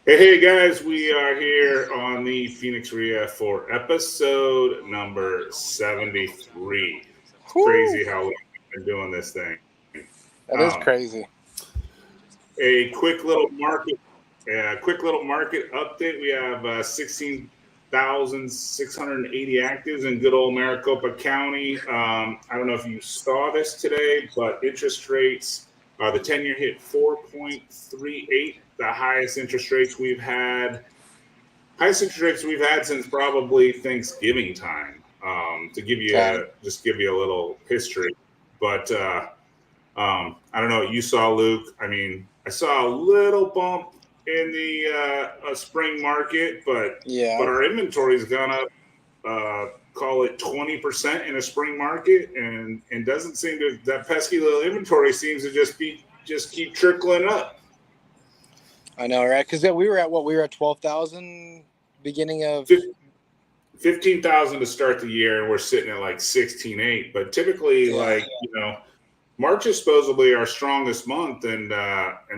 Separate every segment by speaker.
Speaker 1: Hey guys, we are here on the Phoenix RIA for episode number 73. It's
Speaker 2: Whew,
Speaker 1: crazy how long we've been doing this thing.
Speaker 2: that is crazy.
Speaker 1: A quick little market update. We have 16,680 actives in good old Maricopa County. I don't know if you saw this today, but interest rates, the 10-year hit 4.38, the highest interest rates we've had since probably Thanksgiving time. To
Speaker 2: Okay.
Speaker 1: give you a little history, but I don't know what you saw, Luke. I mean, I saw a little bump in the spring market, but
Speaker 2: Yeah.
Speaker 1: our inventory's gone up. Call it 20% in a spring market, and doesn't seem to that pesky little inventory seems to just keep trickling up.
Speaker 2: I know, right? Because we were at what? We were at 12,000 beginning of.
Speaker 1: 15,000 to start the year, and we're sitting at like 16.8. But typically,
Speaker 2: Yeah.
Speaker 1: March is supposedly our strongest month, and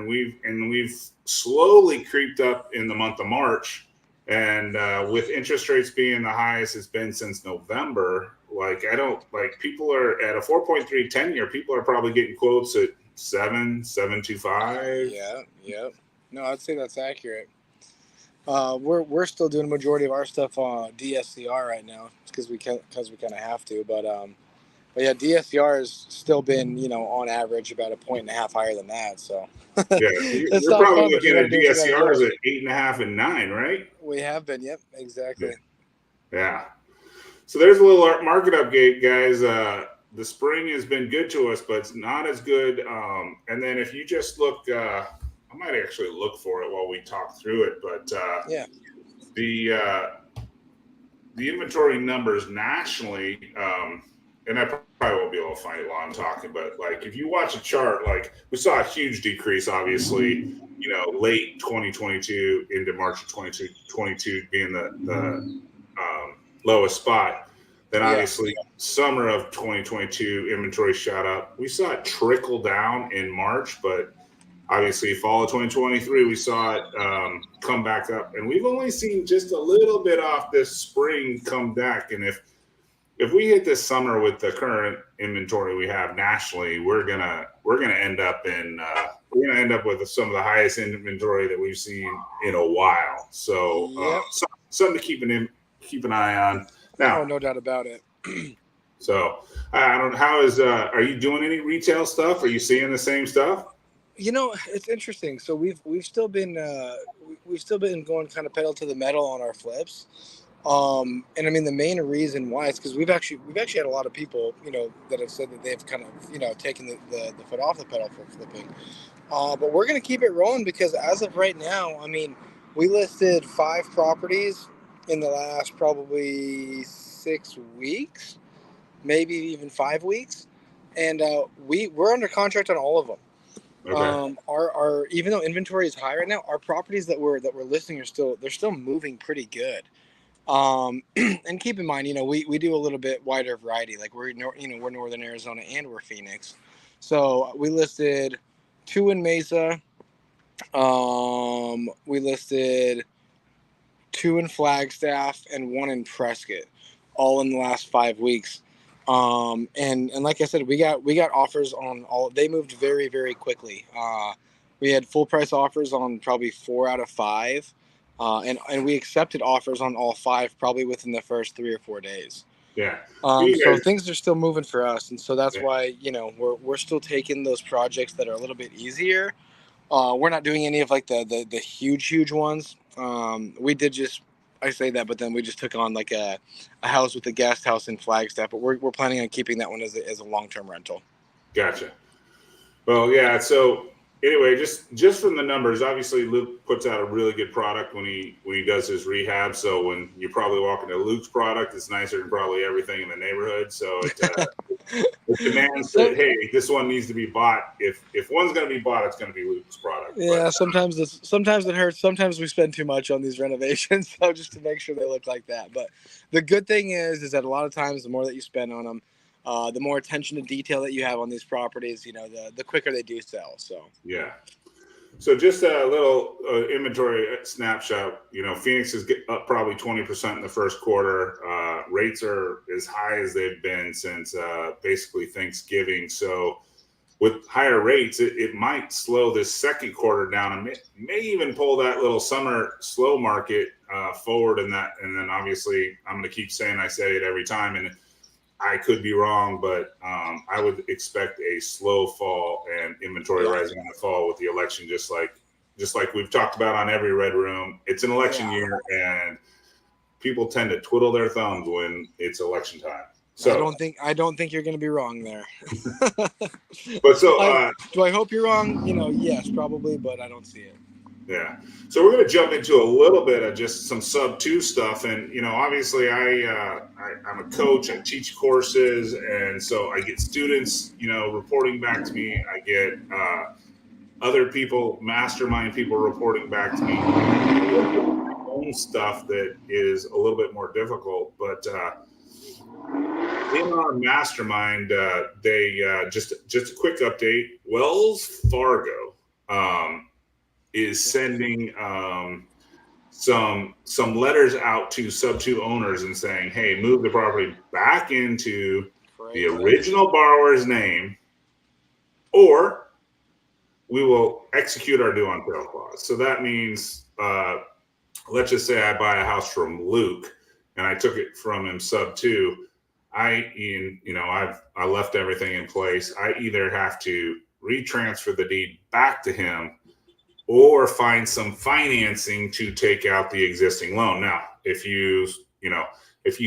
Speaker 1: we've slowly creeped up in the month of March, and with interest rates being the highest it's been since November, like I don't like people are at a 4.3 10 year. People are probably getting quotes at 7.725.
Speaker 2: Yeah. Yeah. No, I'd say that's accurate. We're still doing the majority of our stuff on DSCR right now because we kind of have to. But yeah, DSCR has still been on average about a point and a half higher than that. So
Speaker 1: Yeah, so
Speaker 2: it's
Speaker 1: you're
Speaker 2: not
Speaker 1: probably
Speaker 2: fun, but you
Speaker 1: looking
Speaker 2: got to
Speaker 1: at
Speaker 2: do what you got to do.
Speaker 1: DSCRs at 8.5 and 9, right?
Speaker 2: We have been. Yep.
Speaker 1: Yeah.
Speaker 2: Exactly.
Speaker 1: Yeah. So there's a little market update, guys. The spring has been good to us, but it's not as good. And then if you just look, I might actually look for it while we talk through it. But
Speaker 2: Yeah.
Speaker 1: the uh, the inventory numbers nationally, and I probably won't be able to find it while I'm talking, but like if you watch a chart, like we saw a huge decrease, obviously, late 2022 into March of 2022 being the lowest spot. Then
Speaker 2: Yeah.
Speaker 1: obviously summer of 2022 inventory shot up. We saw it trickle down in March, but obviously fall of 2023 we saw it come back up, and we've only seen just a little bit off this spring come back. And if we hit this summer with the current inventory we have nationally, we're gonna end up with some of the highest inventory that we've seen in a while. So,
Speaker 2: Yep.
Speaker 1: something to keep an eye on. Now,
Speaker 2: Oh, no doubt about it.
Speaker 1: so I don't. How is? Are you doing any retail stuff? Are you seeing the same stuff?
Speaker 2: It's interesting. So we've still been going kind of pedal to the metal on our flips. And I mean the main reason why is because we've actually had a lot of people that have said that they've kind of taken the foot off the pedal for flipping. But we're gonna keep it rolling because as of right now, I mean, we listed 5 properties in the last probably 6 weeks, maybe even 5 weeks, and we're under contract on all of them.
Speaker 1: Okay.
Speaker 2: Our even though inventory is high right now, our properties that we're listing are still moving pretty good. And keep in mind, we do a little bit wider variety. Like we're Northern Arizona and we're Phoenix, so we listed 2 in Mesa. We listed 2 in Flagstaff and 1 in Prescott, all in the last 5 weeks. And like I said, we got offers on all. They moved very very quickly. We had full price offers on probably 4 out of 5, and we accepted offers on all 5 probably within the first 3 or 4 days.
Speaker 1: Yeah. You
Speaker 2: So
Speaker 1: guys.
Speaker 2: things are still moving for us, and so that's
Speaker 1: Yeah.
Speaker 2: why we're still taking those projects that are a little bit easier. We're not doing any of like the huge ones. We did just I say that, but then we just took on like a house with a guest house in Flagstaff, but we're planning on keeping that one as a long term rental.
Speaker 1: Gotcha. Well, yeah. So anyway, just from the numbers, obviously Luke puts out a really good product when he does his rehab. So when you probably walk into Luke's product, it's nicer than probably everything in the neighborhood. So it demands that,
Speaker 2: So
Speaker 1: hey, this one needs to be bought. If one's going to be bought, it's going to be Luke's product. But
Speaker 2: yeah, sometimes it hurts. Sometimes we spend too much on these renovations, so just to make sure they look like that. But the good thing is that a lot of times the more that you spend on them, the more attention to detail that you have on these properties, the quicker they do sell. So
Speaker 1: yeah. So just a little inventory snapshot. Phoenix is up probably 20% in the first quarter. Rates are as high as they've been since basically Thanksgiving. So with higher rates, it might slow this second quarter down and may even pull that little summer slow market forward in that. And then obviously I'm going to keep saying I say it every time, and I could be wrong, but I would expect a slow fall and inventory rising in the fall with the election, just like we've talked about on every Red Room. It's an election year, and people tend to twiddle their thumbs when it's election time. So
Speaker 2: I don't think you're going to be wrong there.
Speaker 1: But so
Speaker 2: do I hope you're wrong? Yes, probably, but I don't see it.
Speaker 1: Yeah. So we're going to jump into a little bit of just some sub two stuff. And, obviously I'm a coach, I teach courses. And so I get students, reporting back to me. I get other people, mastermind people reporting back to me. My own stuff that is a little bit more difficult, but in our mastermind, they just a quick update. Wells Fargo, is sending some letters out to sub two owners and saying, hey, move the property back into the original borrower's name, or we will execute our due on sale clause. So that means, let's just say I buy a house from Luke and I took it from him sub two. I left everything in place. I either have to retransfer the deed back to him or find some financing to take out the existing loan. Now, if you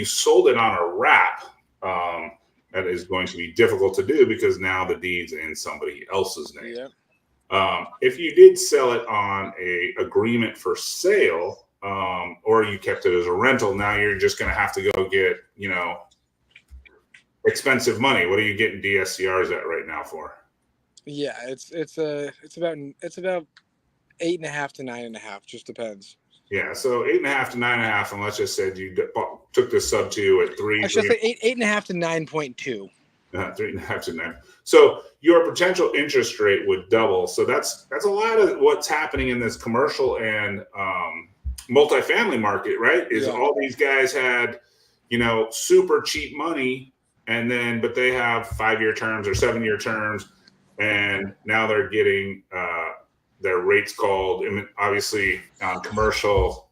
Speaker 1: sold it on a wrap, that is going to be difficult to do because now the deed's in somebody else's name. Yeah. If you did sell it on a agreement for sale, or you kept it as a rental, now you're just going to have to go get, expensive money. What are you getting DSCRs at right now for?
Speaker 2: Yeah, it's about 8.5 to 9.5, just depends.
Speaker 1: Yeah, so 8.5 to 9.5, and let's just say you took the sub two at 3.
Speaker 2: I should say 8.5 to 9.2.
Speaker 1: 3.5 to 9. So your potential interest rate would double. So that's a lot of what's happening in this commercial and multifamily market, right? Is all these guys had, super cheap money, but they have 5-year terms or 7-year terms, and now they're getting their rates called. Obviously, commercial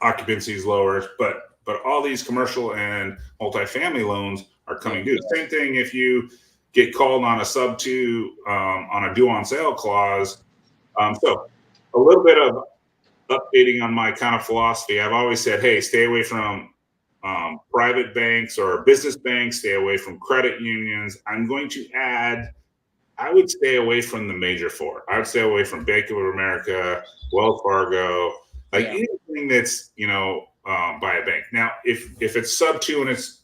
Speaker 1: occupancy is lower, but all these commercial and multifamily loans are coming due. Same thing if you get called on a sub two on a due on sale clause. So a little bit of updating on my kind of philosophy. I've always said, hey, stay away from private banks or business banks, stay away from credit unions. I'm going to add, I would stay away from the major four. I would stay away from Bank of America, Wells Fargo, anything that's, by a bank. Now, if it's sub two and it's,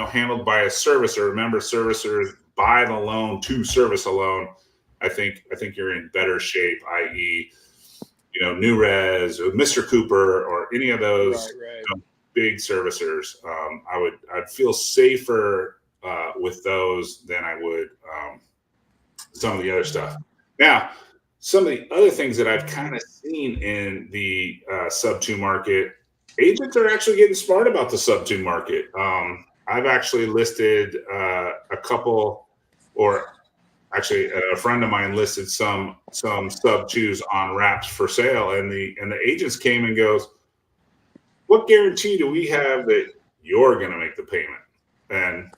Speaker 1: handled by a servicer, remember servicers buy the loan to service a loan. I think you're in better shape, i.e., NewRez or Mr. Cooper or any of those big servicers. I'd feel safer with those than I would some of the other stuff. Now, some of the other things that I've kind of seen in the sub two market, agents are actually getting smart about the sub two market. I've actually listed a couple, or actually a friend of mine listed some sub twos on wraps for sale, and the agents came and goes, what guarantee do we have that you're going to make the payment? And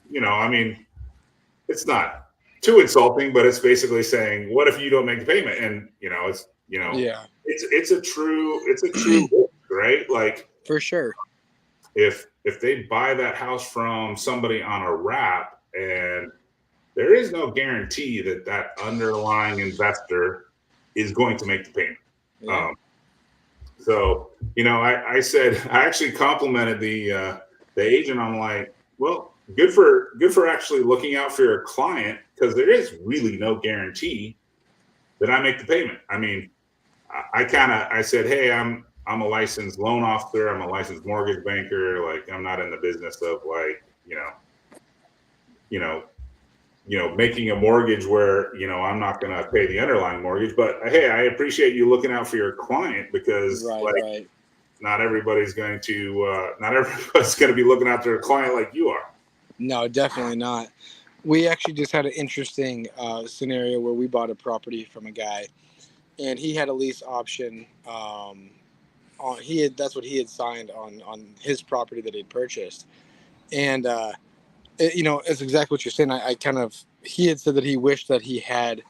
Speaker 1: it's not too insulting, but it's basically saying, what if you don't make the payment? And it's a true risk, right? Like,
Speaker 2: for sure.
Speaker 1: If they buy that house from somebody on a wrap, and there is no guarantee that underlying investor is going to make the payment. Yeah. So I said, I actually complimented the agent. I'm like, well, good for actually looking out for your client, because there is really no guarantee that I make the payment. I mean, I said, hey, I'm a licensed loan officer. I'm a licensed mortgage banker. Like, I'm not in the business of making a mortgage where, I'm not going to pay the underlying mortgage, but hey, I appreciate you looking out for your client because
Speaker 2: Right.
Speaker 1: not everybody's going to be looking out for their client like you are.
Speaker 2: No, definitely not. We actually just had an interesting scenario where we bought a property from a guy, and he had a lease option. That's what he had signed on his property that he'd purchased, and it's exactly what you're saying. He had said that he wished that he had,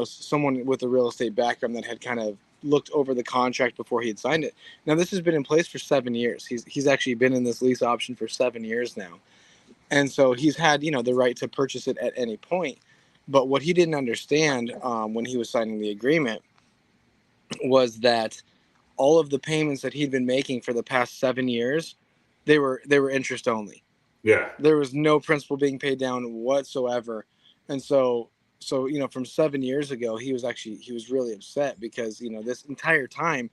Speaker 2: someone with a real estate background that had kind of looked over the contract before he had signed it. Now this has been in place for 7 years. He's actually been in this lease option for 7 years now. And so he's had, the right to purchase it at any point. But what he didn't understand when he was signing the agreement was that all of the payments that he'd been making for the past 7 years, they were interest only.
Speaker 1: Yeah.
Speaker 2: There was no principal being paid down whatsoever. And so from 7 years ago, he was really upset because, this entire time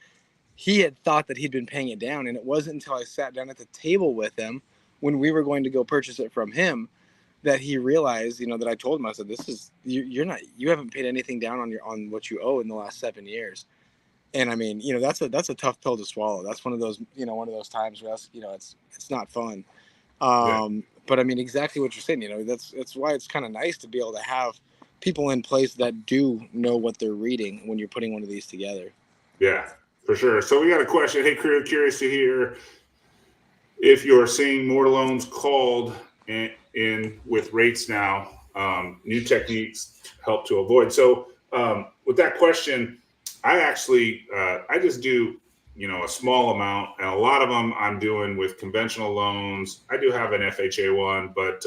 Speaker 2: he had thought that he'd been paying it down. And it wasn't until I sat down at the table with him when we were going to go purchase it from him that he realized, that I told him, I said, this is, you haven't paid anything down on what you owe in the last 7 years. And I mean, that's a tough pill to swallow. That's one of those times where it's not fun. But I mean, exactly what you're saying, that's why it's kind of nice to be able to have people in place that do know what they're reading when you're putting one of these together.
Speaker 1: Yeah, for sure. So we got a question. Hey, crew, curious to hear if you're seeing more loans called in with rates now, new techniques help to avoid. So with that question, I actually, I just do, a small amount, and a lot of them I'm doing with conventional loans. I do have an FHA one, but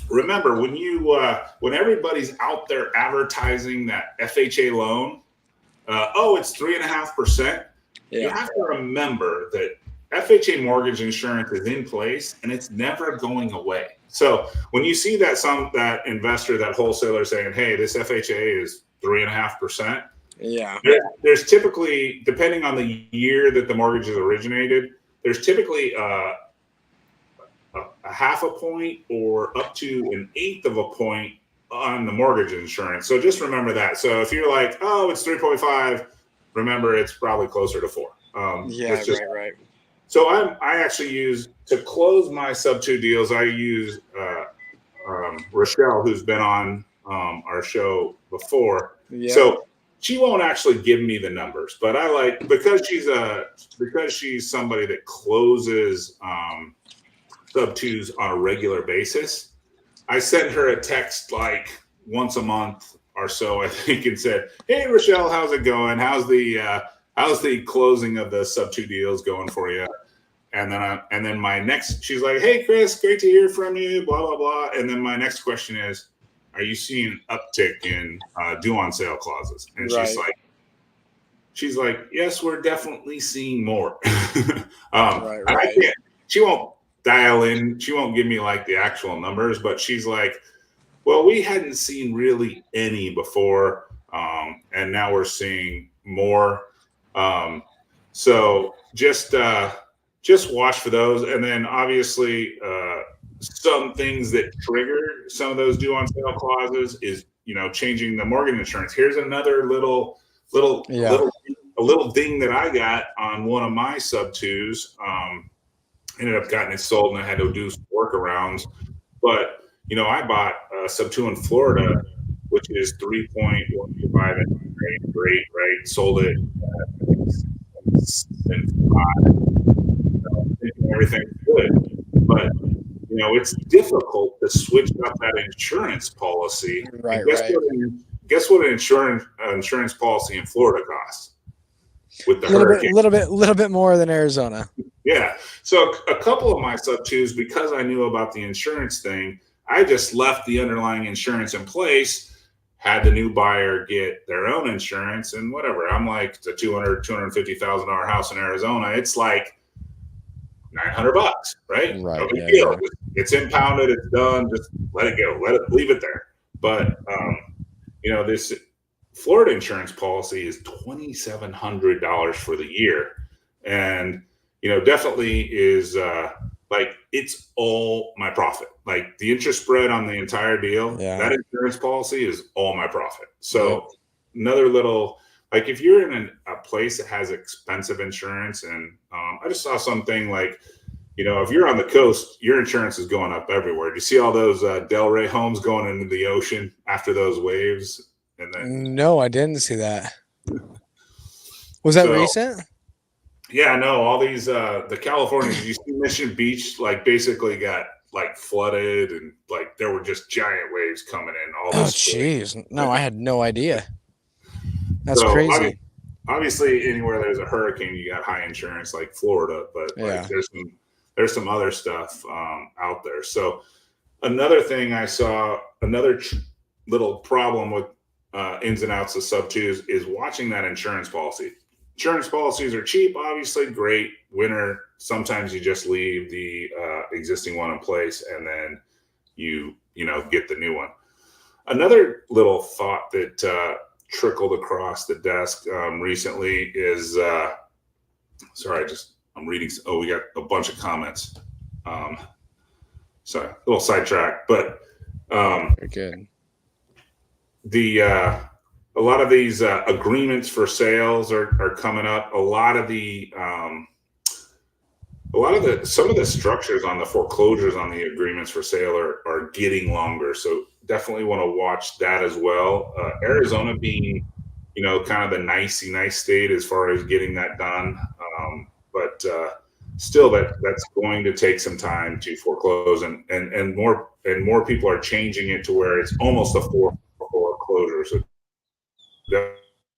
Speaker 1: remember when everybody's out there advertising that FHA loan, it's 3.5%.
Speaker 2: Yeah.
Speaker 1: You have to remember that FHA mortgage insurance is in place and it's never going away. So when you see that investor, that wholesaler saying, hey, this FHA is 3.5%.
Speaker 2: Yeah.
Speaker 1: There's typically, depending on the year that the mortgage is originated, there's typically a half a point or up to an eighth of a point on the mortgage insurance. So just remember that. So if you're like, oh, it's 3.5, remember it's probably closer to 4.
Speaker 2: Right.
Speaker 1: So I actually use, to close my sub-2 deals, I use Rochelle, who's been on our show before.
Speaker 2: Yeah.
Speaker 1: So she won't actually give me the numbers, but I like, because she's somebody that closes sub-2s on a regular basis. I send her a text like once a month or so, I think, and said, hey, Rochelle, how's it going? How's the closing of the sub-2 deals going for you? And then my next, she's like, hey, Chris, great to hear from you, blah, blah, blah. And then my next question is, are you seeing an uptick in due on sale clauses? And
Speaker 2: right.
Speaker 1: she's like, yes, we're definitely seeing more.
Speaker 2: Right.
Speaker 1: She won't dial in. She won't give me like the actual numbers, but she's like, well, we hadn't seen really any before. And now we're seeing more. So just watch for those. And then obviously some things that trigger some of those due on sale clauses is, changing the mortgage insurance. Here's another little ding that I got on one of my sub-2s. Ended up getting it sold and I had to do some workarounds. But, I bought a sub-2 in Florida, which is 3.125 rate, right? Sold it everything's good. But, it's difficult to switch up that insurance policy.
Speaker 2: Right.
Speaker 1: Guess what an insurance policy in Florida costs? With the
Speaker 2: hurricane. Little bit more than Arizona.
Speaker 1: Yeah. So a couple of my sub-2s, because I knew about the insurance thing, I just left the underlying insurance in place, had the new buyer get their own insurance, and whatever. I'm like, it's a $250,000 house in Arizona. It's like $900, right? No big deal. It's impounded. It's done. Just let it go. Leave it there. But this Florida insurance policy is $2,700 for the year, and definitely is like it's all my profit. Like the interest spread on the entire deal,
Speaker 2: Yeah.
Speaker 1: that insurance policy is all my profit. So
Speaker 2: Yep.
Speaker 1: another little, like if you're in a place that has expensive insurance, and I just saw something like, if you're on the coast, your insurance is going up everywhere. Do you see all those Delray homes going into the ocean after those waves? And then,
Speaker 2: No, I didn't see that. Was that
Speaker 1: so
Speaker 2: recent?
Speaker 1: yeah, no, all these the California. Did you see Mission Beach? Like basically got like flooded, and like there were just giant waves coming in. All
Speaker 2: Oh,
Speaker 1: this.
Speaker 2: jeez. No, I had no idea. That's
Speaker 1: So
Speaker 2: crazy.
Speaker 1: obviously, anywhere there's a hurricane, you got high insurance, like Florida. But
Speaker 2: Yeah.
Speaker 1: like there's some other stuff out there. So another thing I saw, another little problem with ins and outs of sub twos is watching that insurance policy. Insurance policies are cheap, obviously, great. Winter, sometimes you just leave the existing one in place, and then you get the new one. Another little thought that trickled across the desk recently is sorry, I'm reading. Oh, we got a bunch of comments. Sorry, a little sidetrack, but
Speaker 2: Very good.
Speaker 1: A lot of these agreements for sales are coming up. Some of the structures on the foreclosures on the agreements for sale are getting longer. So definitely want to watch that as well. Arizona being, kind of the nice state as far as getting that done. But still that's going to take some time to foreclose, and more people are changing it to where it's almost a foreclosure. So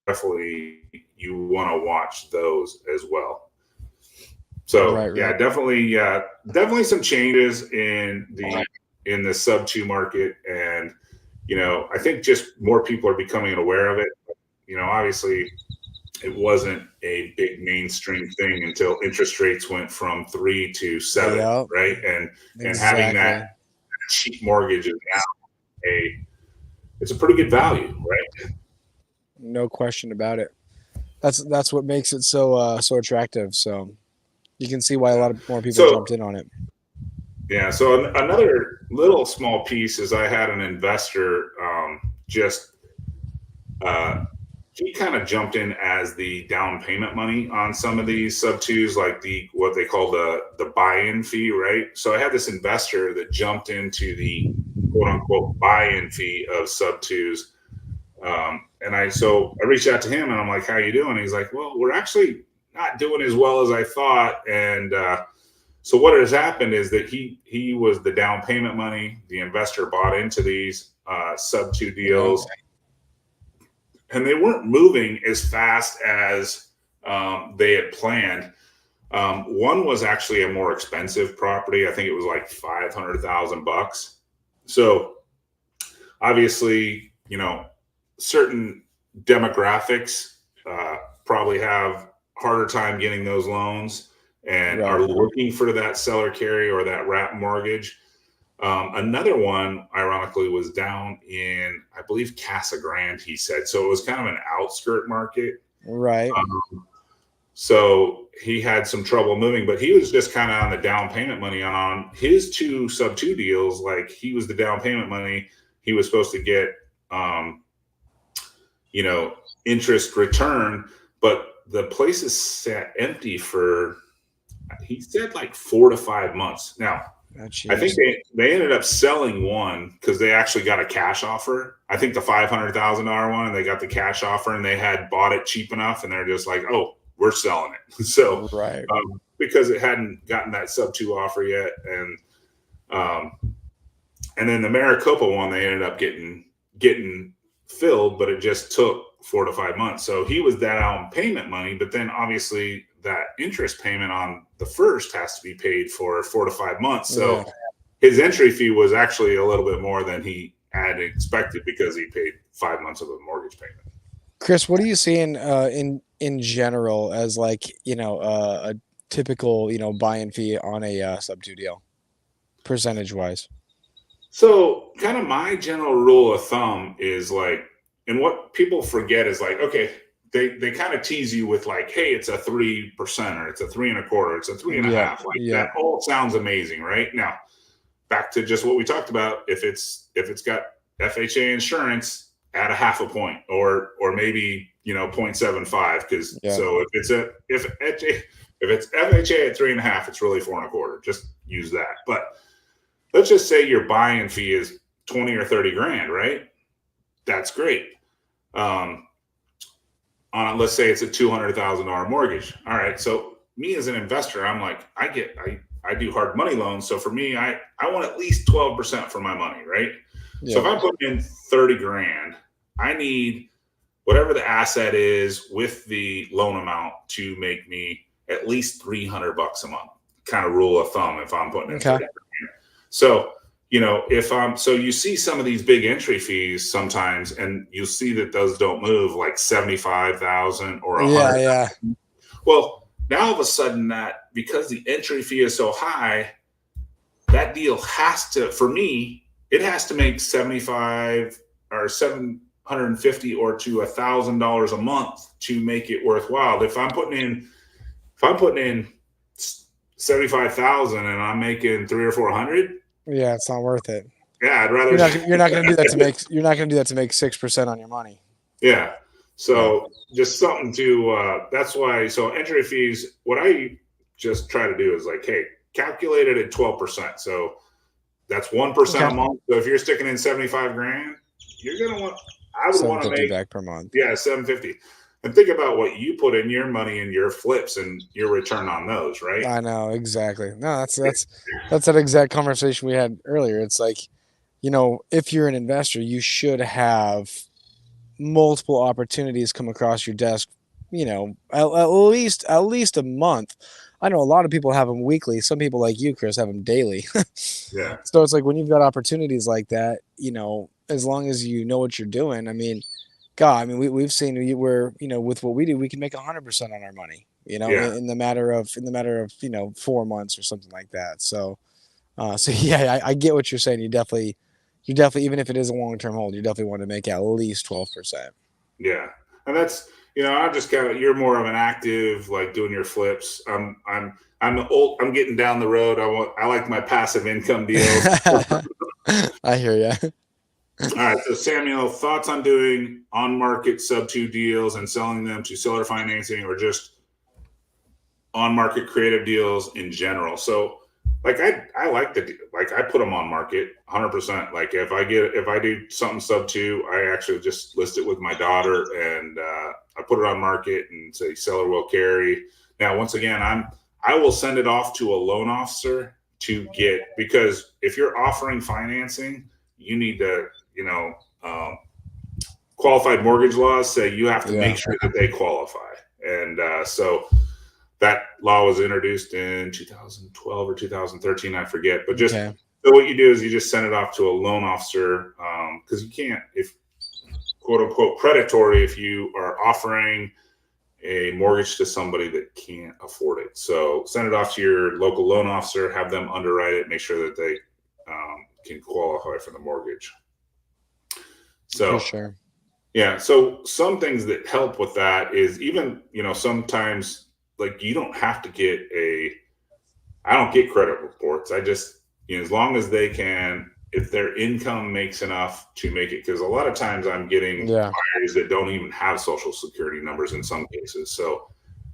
Speaker 1: definitely you want to watch those as well. So
Speaker 2: Right.
Speaker 1: yeah, definitely some changes in the sub two market, and I think just more people are becoming aware of it. Obviously it wasn't a big mainstream thing until interest rates went from 3 to 7,
Speaker 2: Yep.
Speaker 1: right? And
Speaker 2: Exactly.
Speaker 1: having that cheap mortgage is now it's a pretty good value, right?
Speaker 2: No question about it. That's what makes it so attractive. So you can see why a lot of more people jumped in on it.
Speaker 1: Yeah. So another little small piece is I had an investor he kind of jumped in as the down payment money on some of these sub twos, like what they call the buy-in fee, right? So I had this investor that jumped into the quote unquote buy-in fee of sub twos. And I reached out to him and I'm like, how you doing? And he's like, well, we're actually not doing as well as I thought. And so what has happened is that he was the down payment money. The investor bought into these sub two deals, and they weren't moving as fast as they had planned. One was actually a more expensive property. I think it was like $500,000. So obviously, certain demographics probably have harder time getting those loans and are looking for that seller carry or that wrap mortgage. Another one, ironically, was down in, I believe, Casa Grande, he said. So it was kind of an outskirt market.
Speaker 2: Right.
Speaker 1: So he had some trouble moving, but he was just kind of on the down payment money on his 2 sub 2 deals. Like he was the down payment money. He was supposed to get, interest return, but the place is sat empty for, he said, like 4 to 5 months. Now, I think they ended up selling one because they actually got a cash offer. I think the $500,000 one, and they got the cash offer, and they had bought it cheap enough, and they're just like, oh, we're selling it. So because it hadn't gotten that sub 2 offer yet, and then the Maricopa one, they ended up getting filled, but it just took 4 to 5 months. So he was down payment money, but then obviously that interest payment on the first has to be paid for 4 to 5 months. So his entry fee was actually a little bit more than he had expected because he paid 5 months of a mortgage payment.
Speaker 2: Chris, what are you seeing in general as like, a typical, buy-in fee on a sub 2 deal, percentage wise?
Speaker 1: So kind of my general rule of thumb is like, and what people forget is like, okay, they kind of tease you with like, hey, it's a 3% or it's a 3.25%, it's a 3.5%. Like that all sounds amazing, right? Now, back to just what we talked about. If it's got FHA insurance, add a 0.5 point or maybe 0.75, because so if it's FHA at 3.5, it's really 4.25. Just use that. But let's just say your buy-in fee is 20 or 30 grand, right? That's great. Let's say it's a $200,000 mortgage. All right. So me as an investor, I'm like, I do hard money loans. So for me, I want at least 12% for my money, right? Yeah. So if I put in 30 grand, I need whatever the asset is with the loan amount to make me at least $300 a month. Kind of rule of thumb if I'm putting in 30 grand. So so you see some of these big entry fees sometimes, and you'll see that those don't move, like 75,000 or 100. Yeah. Well, now all of a sudden, that because the entry fee is so high, that deal has to, for me, it has to make 75 or 750 or to $1,000 a month to make it worthwhile. If I'm putting in 75,000 and I'm making 300 or 400.
Speaker 2: Yeah, it's not worth it.
Speaker 1: Yeah, I'd rather.
Speaker 2: You're not going to do that to make. You're not going to do that to make 6% on your money.
Speaker 1: Yeah. So just something to. That's why. So entry fees. What I just try to do is like, hey, calculate it at 12%. So that's 1% a month. So if you're sticking in 75 grand, you're gonna want. I would want to make
Speaker 2: back per month.
Speaker 1: Yeah, 750. And think about what you put in your money and your flips and your return on those, right?
Speaker 2: I know, exactly. No, that's that exact conversation we had earlier. It's like, if you're an investor, you should have multiple opportunities come across your desk, at least a month. I know a lot of people have them weekly. Some people like you, Chris, have them daily.
Speaker 1: Yeah.
Speaker 2: So it's like when you've got opportunities like that, as long as you know what you're doing, God, we've seen where, with what we do, we can make 100% on our money, in the matter of 4 months or something like that. So yeah, I get what you're saying. You definitely, even if it is a long-term hold, you definitely want to make at least 12%.
Speaker 1: Yeah. And that's, I'm just you're more of an active, like doing your flips. I'm getting down the road. I like my passive income deals.
Speaker 2: I hear you.
Speaker 1: All right, so Samuel, thoughts on doing on-market sub-2 deals and selling them to seller financing, or just on-market creative deals in general? So, like I like I put them on market 100%. Like if I do something sub-2, I actually just list it with my daughter and I put it on market and say seller will carry. Now, once again, I will send it off to a loan officer because if you're offering financing, you need to. Qualified mortgage laws say you have to make sure that they qualify. And so that law was introduced in 2012 or 2013, I forget. But so what you do is you just send it off to a loan officer, because you can't, if quote unquote predatory, if you are offering a mortgage to somebody that can't afford it. So send it off to your local loan officer, have them underwrite it, make sure that they can qualify for the mortgage. So,
Speaker 2: for sure.
Speaker 1: Yeah. So some things that help with that is even, sometimes like you don't have to I don't get credit reports. I just, as long as they can, if their income makes enough to make it, because a lot of times I'm getting buyers that don't even have social security numbers in some cases. So,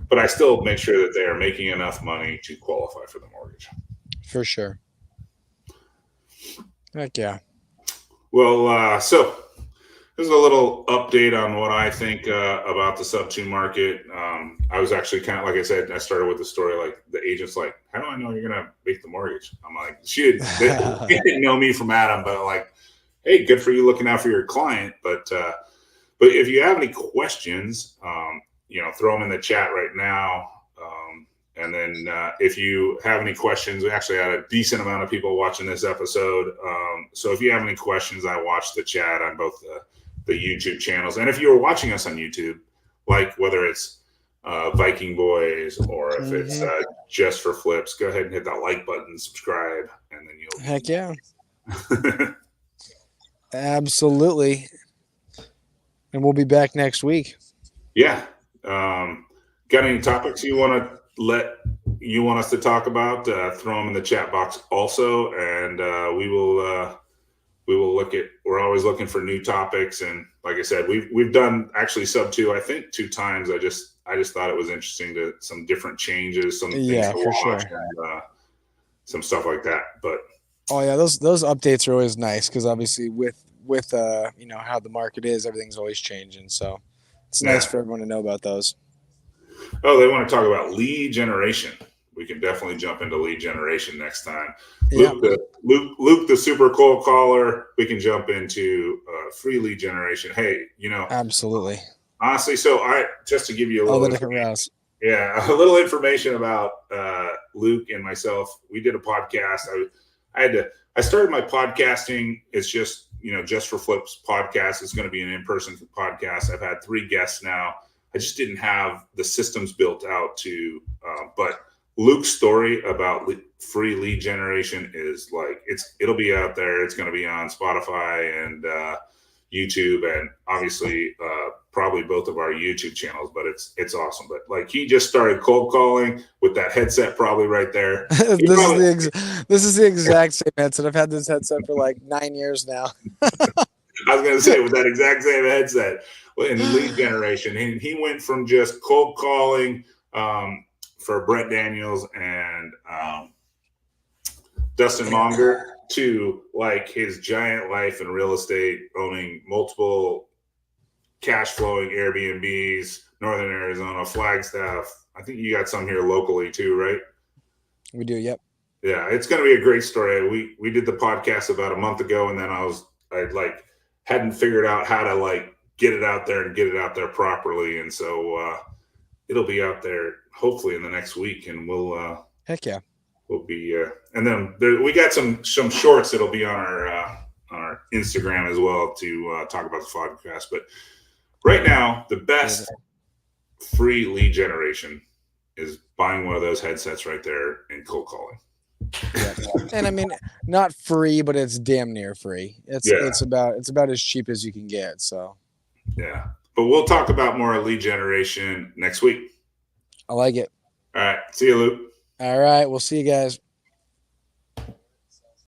Speaker 1: but I still make sure that they are making enough money to qualify for the mortgage.
Speaker 2: For sure. Heck yeah.
Speaker 1: Well, so this is a little update on what I think about the sub-2 market. I was actually kind of, like I said, I started with the story, like the agent's like, how do I know you're going to make the mortgage? I'm like, they didn't know me from Adam, but like, hey, good for you looking out for your client. But if you have any questions, throw them in the chat right now. And then if you have any questions, we actually had a decent amount of people watching this episode. So if you have any questions, I watch the chat on both the YouTube channels. And if you're watching us on YouTube, like whether it's Viking Boys or if it's Just for Flips, go ahead and hit that like button, subscribe, and then you'll.
Speaker 2: Heck yeah. Absolutely. And we'll be back next week.
Speaker 1: Yeah. Got any topics you want us to talk about? Throw them in the chat box also, and we will look at. We're always looking for new topics, and like I said, we've done actually sub two, I think 2 times. I just thought it was interesting to some different changes, some things
Speaker 3: Yeah,
Speaker 1: to
Speaker 3: for
Speaker 1: watch,
Speaker 3: sure.
Speaker 1: and some stuff like that. But
Speaker 3: Oh yeah, those updates are always nice because obviously with you know how the market is, everything's always changing. So it's nice
Speaker 1: Yeah.
Speaker 3: for everyone to know about those.
Speaker 1: oh, they want to talk about lead generation. We can definitely jump into lead generation next time.
Speaker 3: Yeah,
Speaker 1: Luke, the super cold caller. We can jump into free lead generation. Hey,
Speaker 3: absolutely.
Speaker 1: honestly, so just to give you a
Speaker 3: All
Speaker 1: little
Speaker 3: the different routes.
Speaker 1: yeah, a little information about Luke and myself. We did a podcast. I started my podcasting. It's just Just for Flips podcast. It's going to be an in-person podcast. I've had 3 guests now. I just didn't have the systems built out to, but Luke's story about free lead generation is like, it'll be out there. It's going to be on Spotify and YouTube, and obviously probably both of our YouTube channels, but it's awesome. But like, he just started cold calling with that headset probably right there.
Speaker 3: This is the exact same headset. I've had this headset for like 9 years now.
Speaker 1: I was going to say, with that exact same headset in lead generation, and he went from just cold calling for Brett Daniels and Dustin Monger to like his giant life in real estate, owning multiple cash flowing Airbnbs, Northern Arizona, Flagstaff. I think you got some here locally too, right?
Speaker 3: We do, yep.
Speaker 1: Yeah, it's going to be a great story. We did the podcast about a month ago, and then I hadn't figured out how to like get it out there and get it out there properly, and so it'll be out there hopefully in the next week, and we'll
Speaker 3: Heck yeah.
Speaker 1: We'll be and then we got some shorts that'll be on our Instagram as well to talk about the podcast. But right now, the best free lead generation is buying one of those headsets right there and cold calling.
Speaker 3: Yeah. And I mean, not free, but it's damn near free. It's about as cheap as you can get. So
Speaker 1: yeah, but we'll talk about more lead generation next week.
Speaker 3: I like it.
Speaker 1: All right, see you, Luke.
Speaker 3: All right, we'll see you guys.